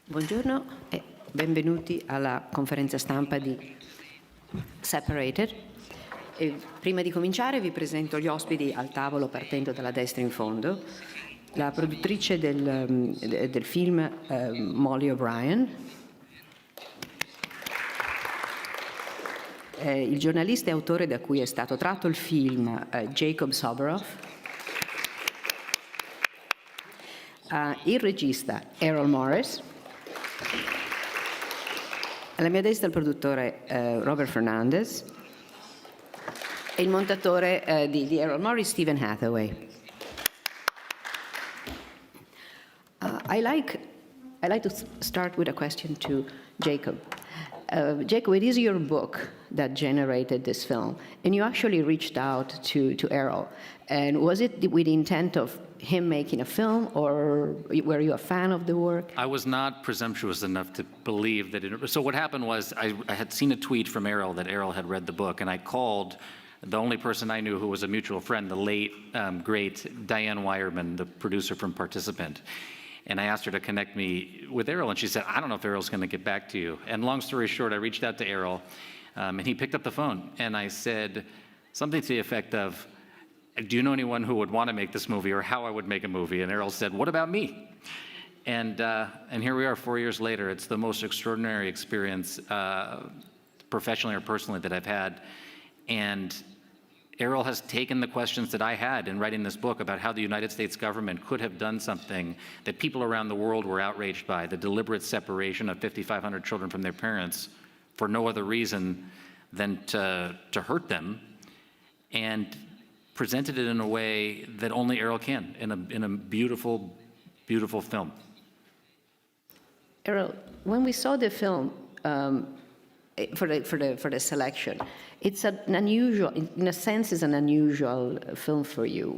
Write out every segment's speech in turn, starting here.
Buongiorno e benvenuti alla conferenza stampa di Separated. E prima di cominciare vi presento gli ospiti al tavolo partendo dalla destra in fondo. La produttrice del film Molly O'Brien, il giornalista e autore da cui è stato tratto il film Jacob Soboroff, il regista Errol Morris, alla mia destra il produttore Robert Fernandez e il montatore di Errol Morris, Stephen Hathaway. I like to start with a question to Jacob. Jacob, it is your book that generated this film, and you actually reached out to Errol. And was it with the intent of him making a film, or were you a fan of the work? I was not presumptuous enough to believe that it. So what happened was I had seen a tweet from Errol that Errol had read the book, and I called the only person I knew who was a mutual friend, the late, great Diane Wireman, the producer from Participant. And I asked her to connect me with Errol, and she said, I don't know if Errol's going to get back to you. And long story short, I reached out to Errol, and he picked up the phone, and I said something to the effect of, do you know anyone who would want to make this movie or how I would make a movie? And Errol said, what about me? And here we are 4 years later. It's the most extraordinary experience, professionally or personally, that I've had. And Errol has taken the questions that I had in writing this book about how the United States government could have done something that people around the world were outraged by, the deliberate separation of 5,500 children from their parents for no other reason than to hurt them, and presented it in a way that only Errol can, in a beautiful, beautiful film. Errol, when we saw the film for the selection, it's an unusual, in a sense, it's an unusual film for you.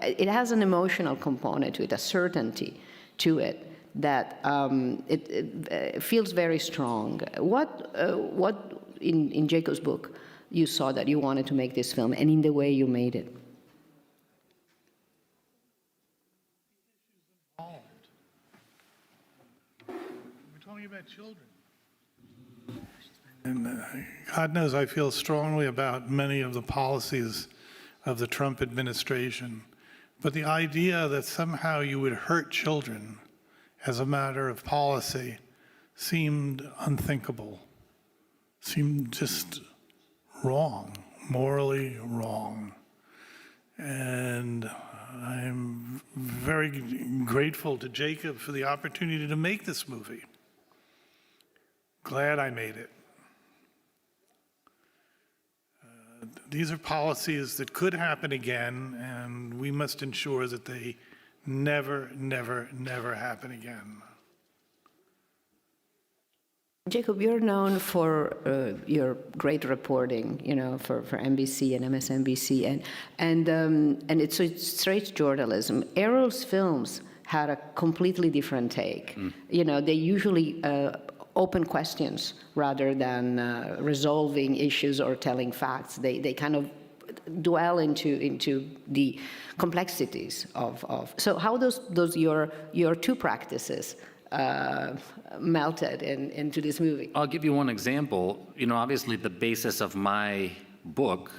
It has an emotional component to it, a certainty to it that it feels very strong. What in Jacob's book you saw that you wanted to make this film, and in the way you made it? We're talking about children. And God knows I feel strongly about many of the policies of the Trump administration. But the idea that somehow you would hurt children as a matter of policy seemed unthinkable, seemed just wrong, morally wrong. And I'm very grateful to Jacob for the opportunity to make this movie. Glad I made it. These are policies that could happen again, and we must ensure that they never, never, never happen again. Jacob, you're known for your great reporting, for NBC and MSNBC, and it's straight journalism. Errol's films had a completely different take. They usually open questions rather than resolving issues or telling facts. They kind of dwell into the complexities of. So how those your two practices melted into this movie? I'll give you one example. Obviously the basis of my book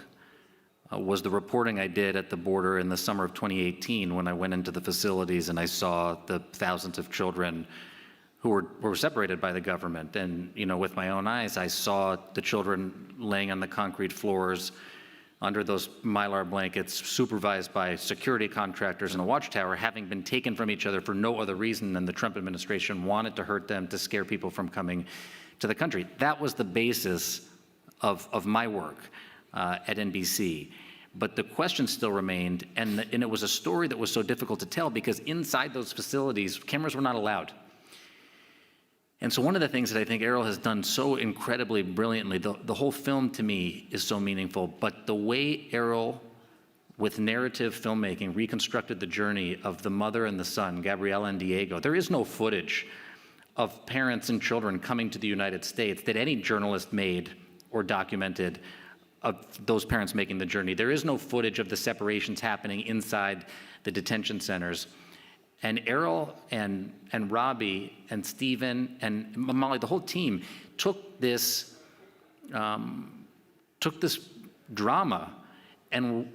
was the reporting I did at the border in the summer of 2018 when I went into the facilities and I saw the thousands of children who were separated by the government. And, with my own eyes, I saw the children laying on the concrete floors under those Mylar blankets, supervised by security contractors in a watchtower, having been taken from each other for no other reason than the Trump administration wanted to hurt them, to scare people from coming to the country. That was the basis of my work at NBC. But the question still remained, and it was a story that was so difficult to tell because inside those facilities, cameras were not allowed. And so one of the things that I think Errol has done so incredibly brilliantly, the whole film to me is so meaningful, but the way Errol, with narrative filmmaking, reconstructed the journey of the mother and the son, Gabriella and Diego. There is no footage of parents and children coming to the United States that any journalist made or documented of those parents making the journey. There is no footage of the separations happening inside the detention centers. And Errol and Robbie and Stephen and Molly, the whole team took this drama and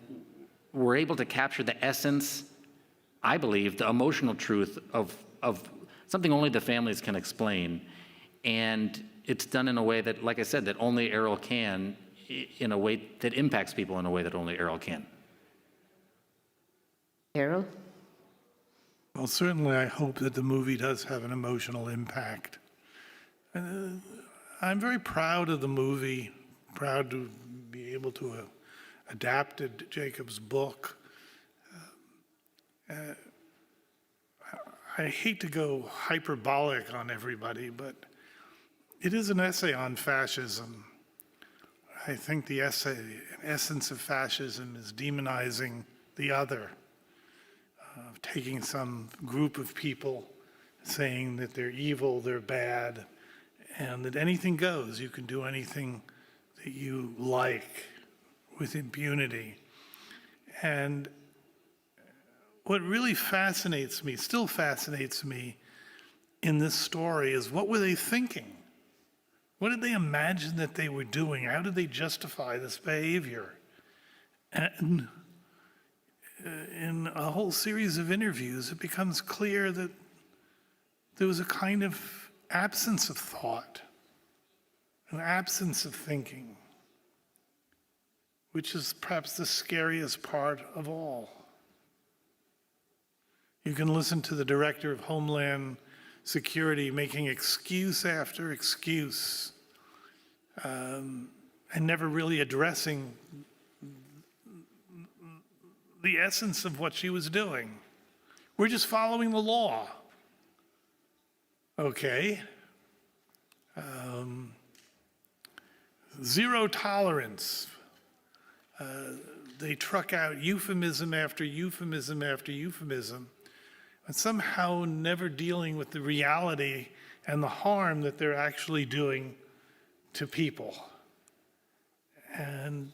were able to capture the essence, I believe, the emotional truth of something only the families can explain. And it's done in a way that, like I said, that only Errol can, in a way that impacts people in a way that only Errol can. Errol? Well, certainly I hope that the movie does have an emotional impact. I'm very proud of the movie, proud to be able to have adapted Jacob's book. I hate to go hyperbolic on everybody, but it is an essay on fascism. I think the essence of fascism is demonizing the other, of taking some group of people, saying that they're evil, they're bad, and that anything goes. You can do anything that you like with impunity. And what really fascinates me, still fascinates me in this story is, what were they thinking? What did they imagine that they were doing? How did they justify this behavior? And in a whole series of interviews, it becomes clear that there was a kind of absence of thought, an absence of thinking, which is perhaps the scariest part of all. You can listen to the director of Homeland Security making excuse after excuse, and never really addressing the essence of what she was doing. We're just following the law. Okay. Zero tolerance. They truck out euphemism after euphemism after euphemism, and somehow never dealing with the reality and the harm that they're actually doing to people. And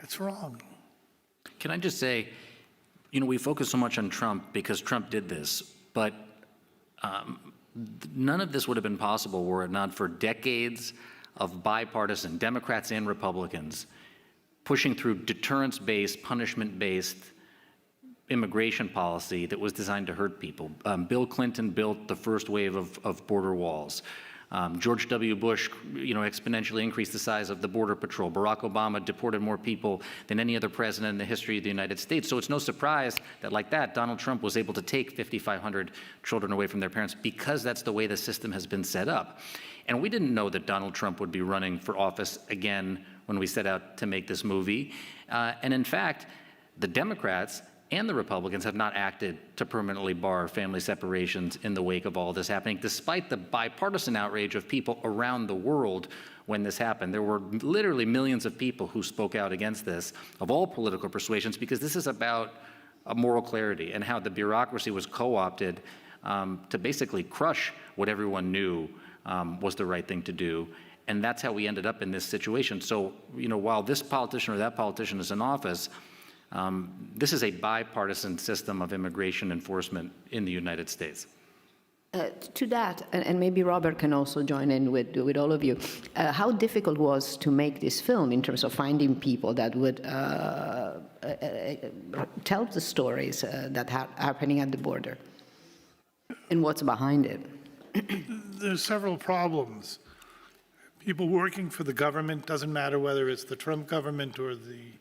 it's wrong. Can I just say, we focus so much on Trump because Trump did this, but none of this would have been possible were it not for decades of bipartisan Democrats and Republicans pushing through deterrence-based, punishment-based immigration policy that was designed to hurt people. Bill Clinton built the first wave of border walls. George W. Bush, exponentially increased the size of the Border Patrol. Barack Obama deported more people than any other president in the history of the United States. So it's no surprise that, like that, Donald Trump was able to take 5,500 children away from their parents, because that's the way the system has been set up. And we didn't know that Donald Trump would be running for office again when we set out to make this movie. And in fact, the Democrats and the Republicans have not acted to permanently bar family separations in the wake of all this happening, despite the bipartisan outrage of people around the world when this happened. There were literally millions of people who spoke out against this, of all political persuasions, because this is about moral clarity and how the bureaucracy was co-opted to basically crush what everyone knew was the right thing to do. And that's how we ended up in this situation. So, while this politician or that politician is in office, this is a bipartisan system of immigration enforcement in the United States. To that, and maybe Robert can also join in with all of you, how difficult was to make this film in terms of finding people that would tell the stories that are happening at the border, and what's behind it? There's several problems. People working for the government, doesn't matter whether it's the Trump government or the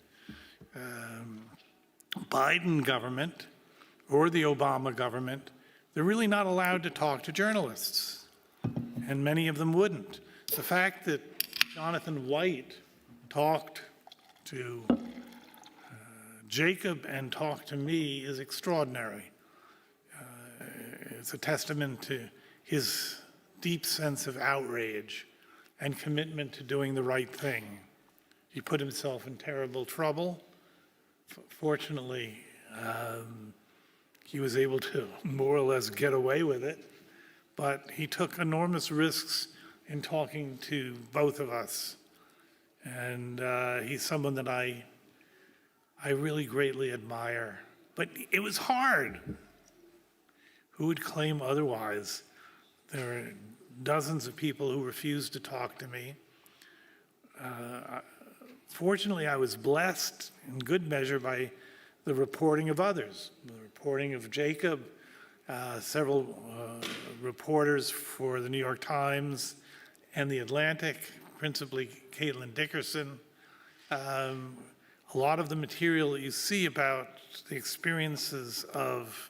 Biden government or the Obama government, they're really not allowed to talk to journalists, and many of them wouldn't. The fact that Jonathan White talked to Jacob and talked to me is extraordinary. It's a testament to his deep sense of outrage and commitment to doing the right thing. He put himself in terrible trouble. Fortunately, he was able to more or less get away with it, but he took enormous risks in talking to both of us. And he's someone that I really greatly admire. But it was hard. who would claim otherwise. There are dozens of people who refused to talk to me. Fortunately, I was blessed in good measure by the reporting of others, the reporting of Jacob, several reporters for the New York Times and the Atlantic, principally Caitlin Dickerson. A lot of the material that you see about the experiences of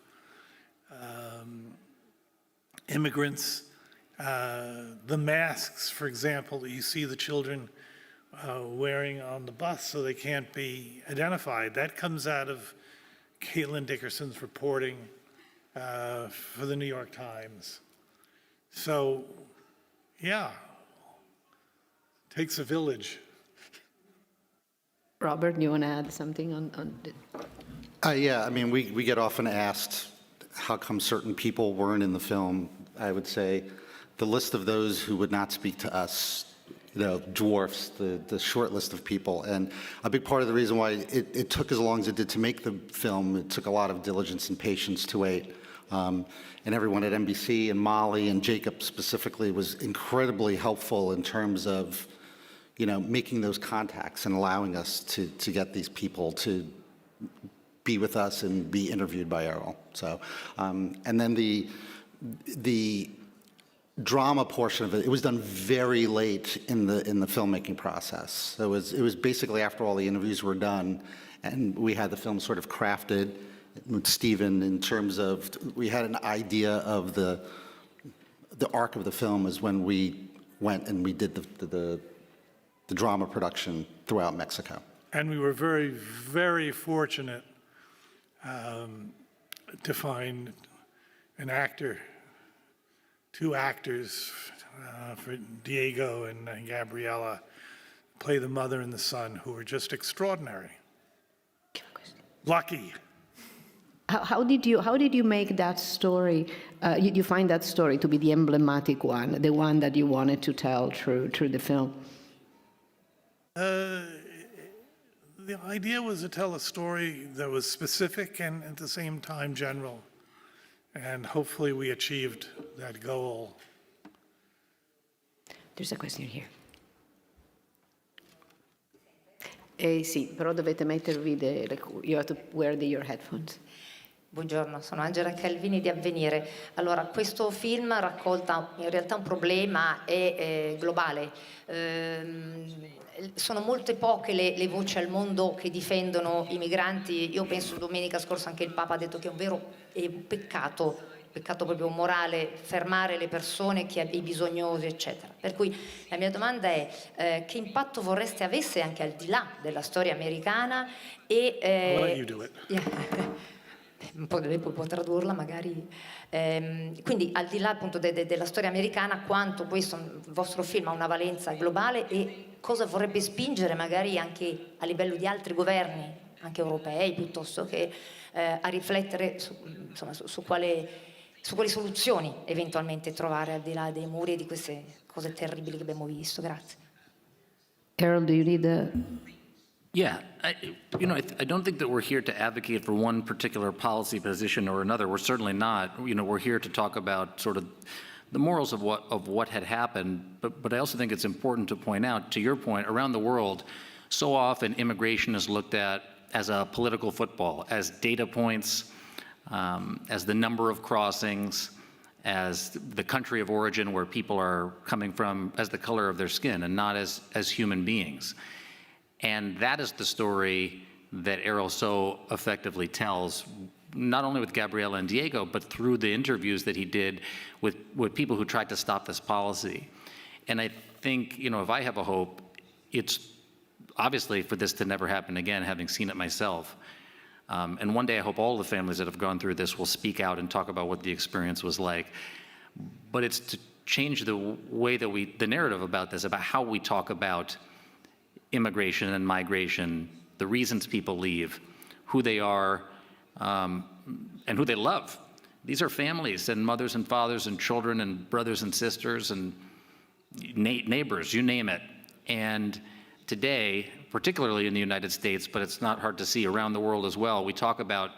immigrants, the masks, for example, that you see the children wearing on the bus so they can't be identified. That comes out of Caitlin Dickerson's reporting for the New York Times. So, yeah, takes a village. Robert, do you want to add something on Yeah, I mean, we get often asked how come certain people weren't in the film. I would say the list of those who would not speak to us, dwarfs the short list of people. And a big part of the reason why it took as long as it did to make the film, it took a lot of diligence and patience to wait. And everyone at NBC and Molly and Jacob specifically was incredibly helpful in terms of, making those contacts and allowing us to get these people to be with us and be interviewed by Errol. So, and then the drama portion of it was done very late in the filmmaking process. So it was basically after all the interviews were done, and we had the film sort of crafted with Stephen in terms of we had an idea of the arc of the film is when we went and we did the drama production throughout Mexico. And we were very, very fortunate to find an actor, two actors for Diego and Gabriella, play the mother and the son, who were just extraordinary. Lucky. How did you make that story? You find that story to be the emblematic one, the one that you wanted to tell through the film? The idea was to tell a story that was specific and at the same time general. And hopefully we achieved that goal. There's a question here. Sì, però dovete mettervi you have to wear your headphones. Buongiorno, sono Angela Calvini di Avvenire. Allora, questo film racconta in realtà un problema globale. Sono molte poche le voci al mondo che difendono i migranti. Io penso domenica scorsa anche il Papa ha detto che è un peccato proprio morale, fermare le persone, i bisognosi, eccetera. Per cui la mia domanda è che impatto vorreste avesse anche al di là della storia americana I'll let you do it. un po' lei può tradurla magari, quindi al di là appunto della storia americana, quanto questo il vostro film ha una valenza globale e cosa vorrebbe spingere magari anche a livello di altri governi, anche europei, piuttosto che a riflettere su quali soluzioni eventualmente trovare al di là dei muri e di queste cose terribili che abbiamo visto. Grazie. Errol, do you need the... Yeah, I don't think that we're here to advocate for one particular policy position or another. We're certainly not. We're here to talk about sort of the morals of what had happened. But I also think it's important to point out, to your point, around the world, so often immigration is looked at as a political football, as data points, as the number of crossings, as the country of origin where people are coming from, as the color of their skin, and not as human beings. And that is the story that Errol so effectively tells, not only with Gabriella and Diego, but through the interviews that he did with people who tried to stop this policy. And I think, if I have a hope, it's obviously for this to never happen again, having seen it myself. And one day I hope all the families that have gone through this will speak out and talk about what the experience was like. But it's to change the way that the narrative about this, about how we talk about immigration and migration, the reasons people leave, who they are, and who they love. These are families and mothers and fathers and children and brothers and sisters and neighbors, you name it. And today, particularly in the United States, but it's not hard to see around the world as well, we talk about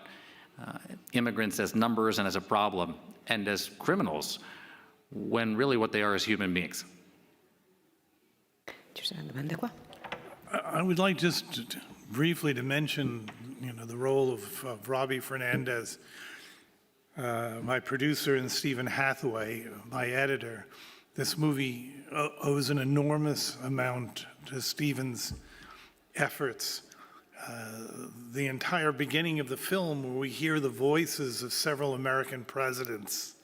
immigrants as numbers and as a problem and as criminals, when really what they are is human beings. Ci sono domande qua? I would like just briefly to mention, the role of Robbie Fernandez, my producer, and Stephen Hathaway, my editor. This movie owes an enormous amount to Stephen's efforts. The entire beginning of the film, where we hear the voices of several American presidents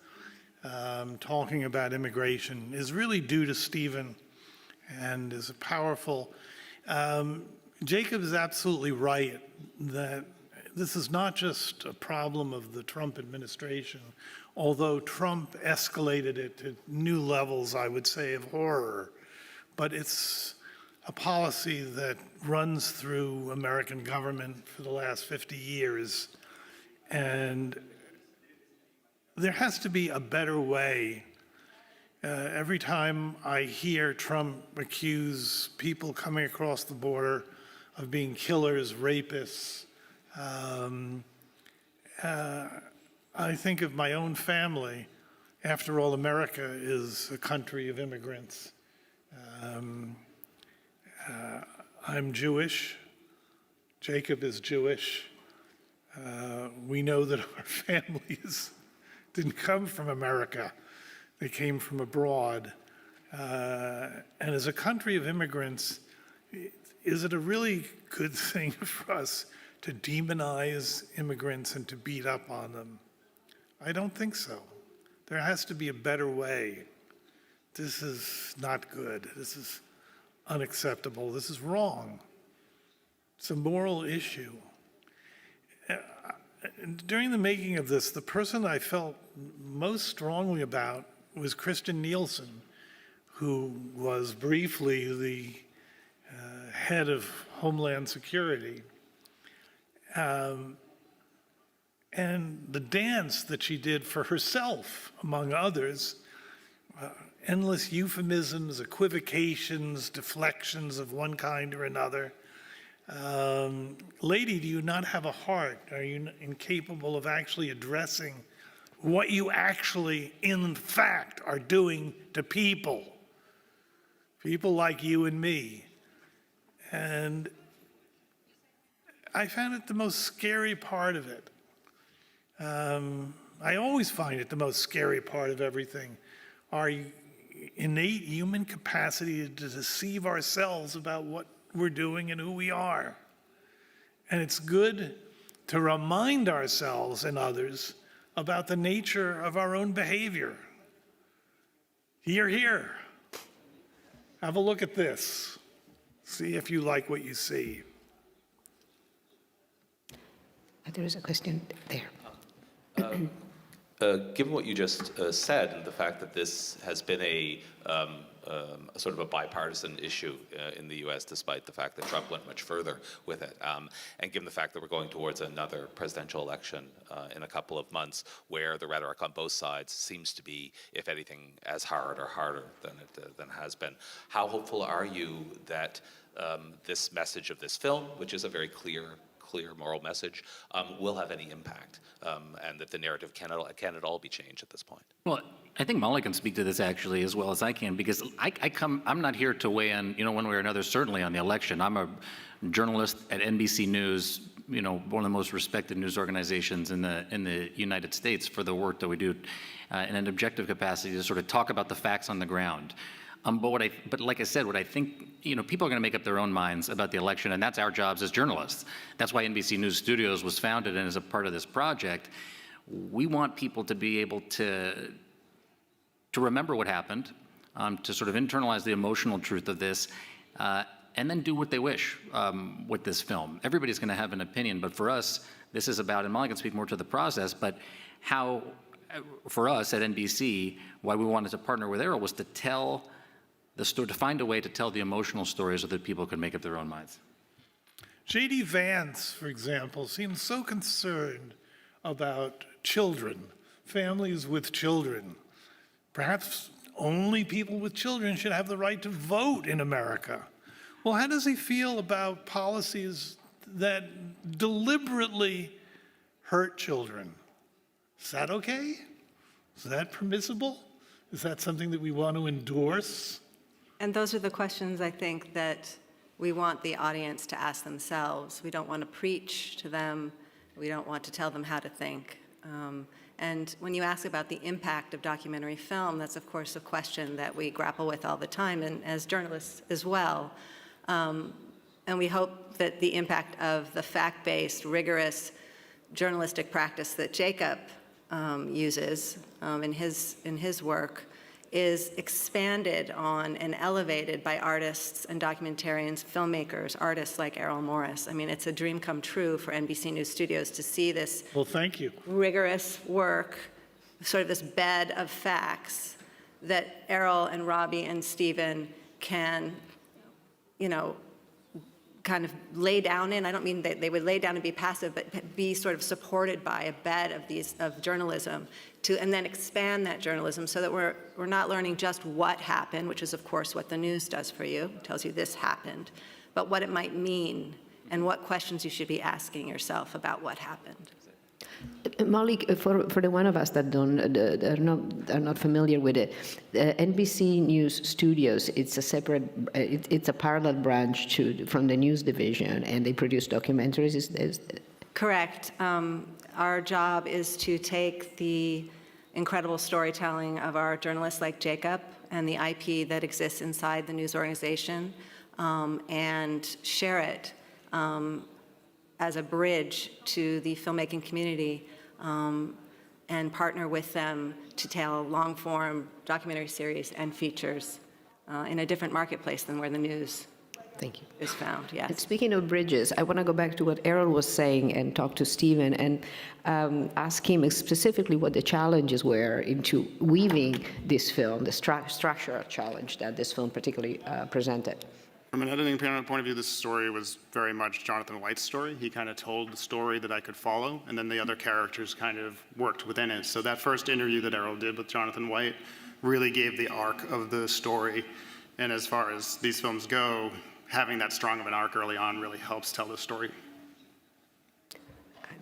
talking about immigration, is really due to Stephen and is a powerful. Jacob is absolutely right that this is not just a problem of the Trump administration, although Trump escalated it to new levels, I would say, of horror. But it's a policy that runs through American government for the last 50 years. And there has to be a better way. Every time I hear Trump accuse people coming across the border of being killers, rapists, I think of my own family. After all, America is a country of immigrants. I'm Jewish. Jacob is Jewish. We know that our families didn't come from America. They came from abroad. And as a country of immigrants, is it a really good thing for us to demonize immigrants and to beat up on them? I don't think so. There has to be a better way. This is not good. This is unacceptable. This is wrong. It's a moral issue. During the making of this, the person I felt most strongly about was Kristen Nielsen, who was briefly the head of Homeland Security. And the dance that she did for herself, among others, endless euphemisms, equivocations, deflections of one kind or another. Lady, do you not have a heart? Are you incapable of actually addressing what you actually, in fact, are doing to people? People like you and me. And I found it the most scary part of it. I always find it the most scary part of everything, our innate human capacity to deceive ourselves about what we're doing and who we are. And it's good to remind ourselves and others about the nature of our own behavior. Here. Have a look at this. See if you like what you see. There is a question there. Given what you just said, and the fact that this has been a sort of a bipartisan issue in the U.S., despite the fact that Trump went much further with it, and given the fact that we're going towards another presidential election in a couple of months, where the rhetoric on both sides seems to be, if anything, as hard or harder than has been, how hopeful are you that this message of this film, which is a very clear moral message, will have any impact, and that the narrative can it all be changed at this point? Well, I think Molly can speak to this actually as well as I can, because I'm not here to weigh in, one way or another, certainly on the election. I'm a journalist at NBC News, one of the most respected news organizations in the United States, for the work that we do in an objective capacity to sort of talk about the facts on the ground. But like I said, what I think, people are going to make up their own minds about the election, and that's our jobs as journalists. That's why NBC News Studios was founded, and as a part of this project, we want people to be able to remember what happened, to sort of internalize the emotional truth of this, and then do what they wish with this film. Everybody's going to have an opinion, but for us, this is about, and Molly can speak more to the process, but how, for us at NBC, why we wanted to partner with Errol was to tell the story, to find a way to tell the emotional story so that people could make up their own minds. J.D. Vance, for example, seems so concerned about children, families with children. Perhaps only people with children should have the right to vote in America. Well, how does he feel about policies that deliberately hurt children. Is that okay? Is that permissible? Is that something that we want to endorse? And those are the questions I think that we want the audience to ask themselves. We don't want to preach to them. We don't want to tell them how to think. And when you ask about the impact of documentary film, that's of course a question that we grapple with all the time, and as journalists as well. And we hope that the impact of the fact-based, rigorous journalistic practice that Jacob uses in his work is expanded on and elevated by artists and documentarians, filmmakers, artists like Errol Morris. I mean, it's a dream come true for NBC News Studios to see this Well, thank you. rigorous work, sort of this bed of facts that Errol and Robbie and Stephen can, kind of lay down in. I don't mean that they would lay down and be passive, but be sort of supported by a bed of journalism and then expand that journalism so that we're not learning just what happened, which is of course what the news does for you, it tells you this happened, but what it might mean and what questions you should be asking yourself about what happened. Molly, for the one of us that are not familiar with it, NBC News Studios, it's a separate, it's a parallel branch from the news division, and they produce documentaries. Correct. Our job is to take the incredible storytelling of our journalists like Jacob and the IP that exists inside the news organization and share it as a bridge to the filmmaking community and partner with them to tell long-form documentary series and features in a different marketplace than where the news Thank you. is found, yes. And speaking of bridges, I want to go back to what Errol was saying and talk to Stephen and ask him specifically what the challenges were into weaving this film, the structural challenge that this film particularly presented. From an editing point of view, this story was very much Jonathan White's story. He kind of told the story that I could follow, and then the other characters kind of worked within it. So that first interview that Errol did with Jonathan White really gave the arc of the story. And as far as these films go, having that strong of an arc early on really helps tell the story.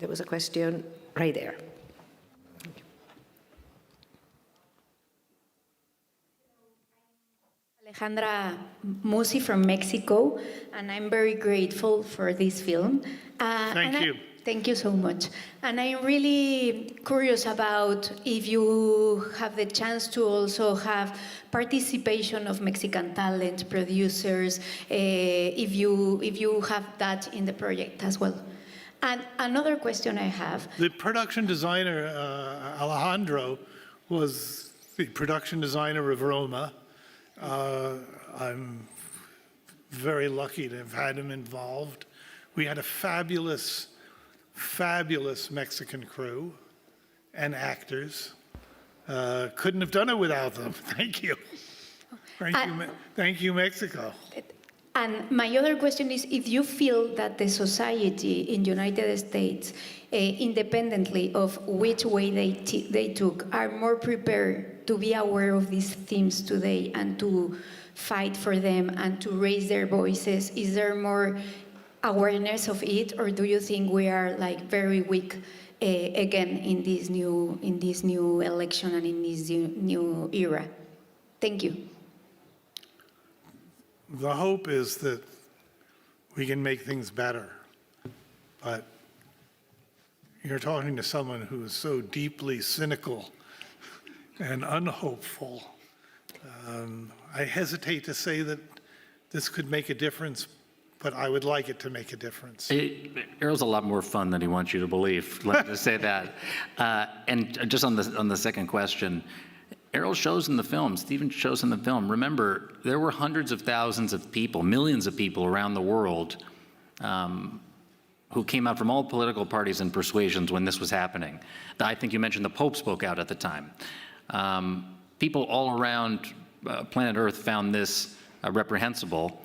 There was a question right there. Alejandra Musi from Mexico, and I'm very grateful for this film. Thank you. Thank you so much. And I'm really curious about if you have the chance to also have participation of Mexican talent, producers, if you have that in the project as well. And another question I have. The production designer, Alejandro, was the production designer of Roma. I'm very lucky to have had him involved. We had a fabulous Mexican crew and actors. Couldn't have done it without them. Thank you. Thank you, Mexico. And my other question is if you feel that the society in the United States, independently of which way they took, are more prepared to be aware of these themes today and to fight for them and to raise their voices. Is there more awareness of it, or do you think we are like very weak again in this new election and in this new era? Thank you. The hope is that we can make things better, but you're talking to someone who is so deeply cynical and unhopeful. I hesitate to say that this could make a difference, but I would like it to make a difference. Errol's a lot more fun than he wants you to believe. Let me just say that. And just on the second question, Errol shows in the film, Stephen shows in the film. Remember, there were hundreds of thousands of people, millions of people around the world who came out from all political parties and persuasions when this was happening. I think you mentioned the Pope spoke out at the time. People all around planet Earth found this reprehensible.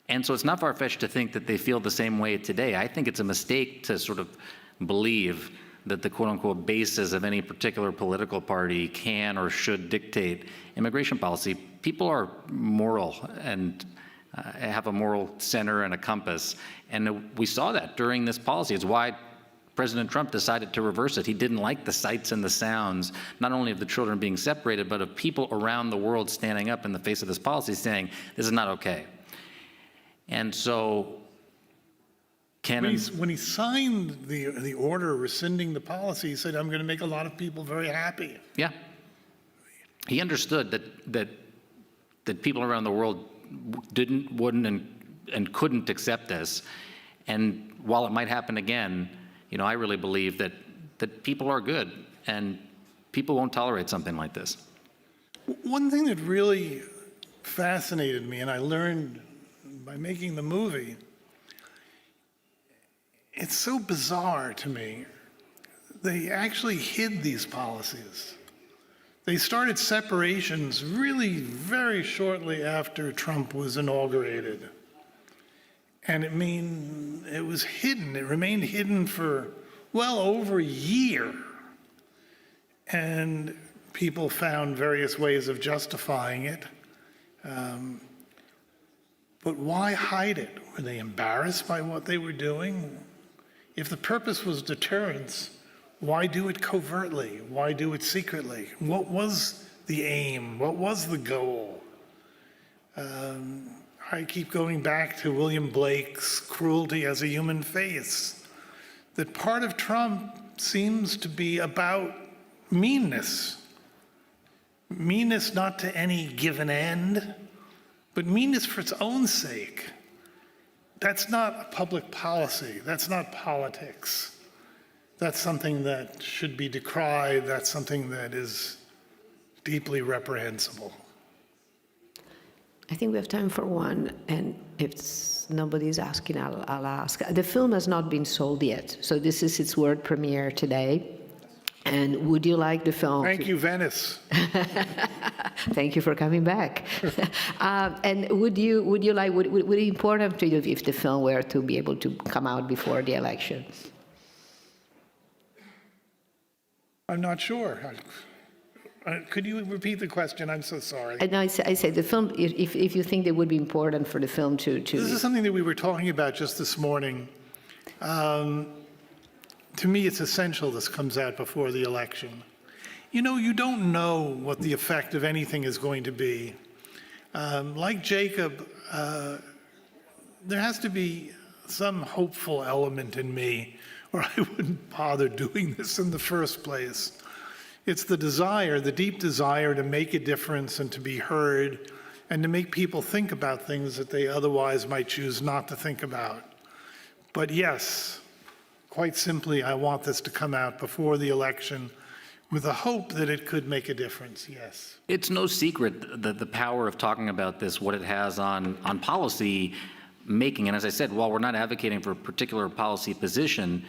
And so it's not far-fetched to think that they feel the same way today. I think it's a mistake to sort of believe that the quote-unquote basis of any particular political party can or should dictate immigration policy. People are moral and have a moral center and a compass. And we saw that during this policy. It's why President Trump decided to reverse it. He didn't like the sights and the sounds, not only of the children being separated, but of people around the world standing up in the face of this policy saying, this is not okay. And so, When he signed the order rescinding the policy, he said, I'm going to make a lot of people very happy. yeah, he understood that people around the world wouldn't, and couldn't accept this. And while it might happen again, I really believe that people are good and people won't tolerate something like this. One thing that really fascinated me, and I learned by making the movie, it's so bizarre to me. They actually hid these policies. They started separations really very shortly after Trump was inaugurated. And it was hidden. It remained hidden for well over a year. And people found various ways of justifying it. But why hide it? Were they embarrassed by what they were doing? If the purpose was deterrence, why do it covertly? Why do it secretly? What was the aim? What was the goal? I keep going back to William Blake's Cruelty Has a Human Face, that part of Trump seems to be about meanness. Meanness not to any given end, but meanness for its own sake. That's not a public policy. That's not politics. That's something that should be decried. That's something that is deeply reprehensible. I think we have time for one, and if nobody's asking, I'll ask. The film has not been sold yet, so this is its world premiere today. And would you like the film? Thank you, Venice. Thank you for coming back. And would it be important to you if the film were to be able to come out before the election? I'm not sure. Could you repeat the question? I'm so sorry. And I say the film, if you think it would be important for the film to... This is something that we were talking about just this morning. To me, it's essential this comes out before the election. You don't know what the effect of anything is going to be. Like Jacob, there has to be some hopeful element in me, or I wouldn't bother doing this in the first place. It's the desire, the deep desire to make a difference and to be heard and to make people think about things that they otherwise might choose not to think about. But yes, quite simply, I want this to come out before the election with the hope that it could make a difference, yes. It's no secret that the power of talking about this, what it has on policy making. And as I said, while we're not advocating for a particular policy position,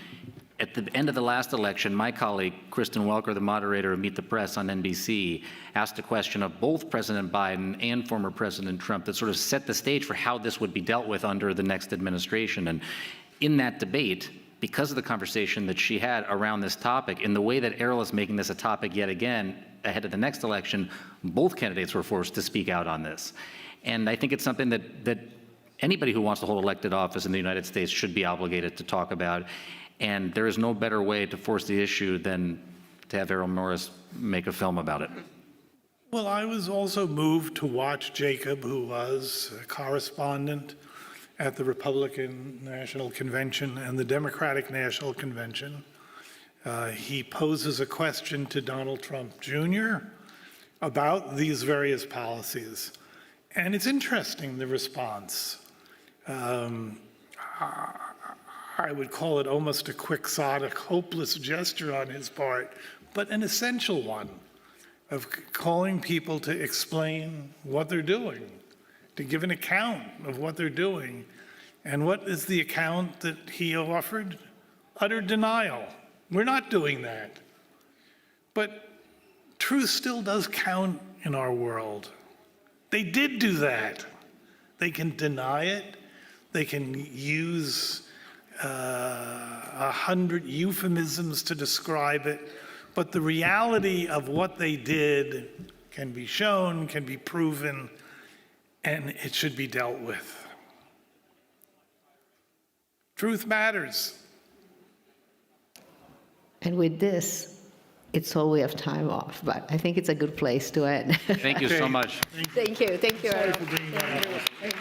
at the end of the last election, my colleague, Kristen Welker, the moderator of Meet the Press on NBC, asked a question of both President Biden and former President Trump that sort of set the stage for how this would be dealt with under the next administration. And in that debate, because of the conversation that she had around this topic, in the way that Errol is making this a topic yet again ahead of the next election, both candidates were forced to speak out on this. And I think it's something that anybody who wants to hold elected office in the United States should be obligated to talk about. And there is no better way to force the issue than to have Errol Morris make a film about it. Well, I was also moved to watch Jacob, who was a correspondent at the Republican National Convention and the Democratic National Convention. He poses a question to Donald Trump Jr. about these various policies. And it's interesting, the response. I would call it almost a quixotic, hopeless gesture on his part, but an essential one of calling people to explain what they're doing, to give an account of what they're doing. And what is the account that he offered? Utter denial. We're not doing that. But truth still does count in our world. They did do that. They can deny it. They can use 100 euphemisms to describe it, but the reality of what they did can be shown, can be proven, and it should be dealt with. Truth matters. And with this, it's all we have time off, but I think it's a good place to end. Thank you so much. Thank you, Errol. For bringing that up.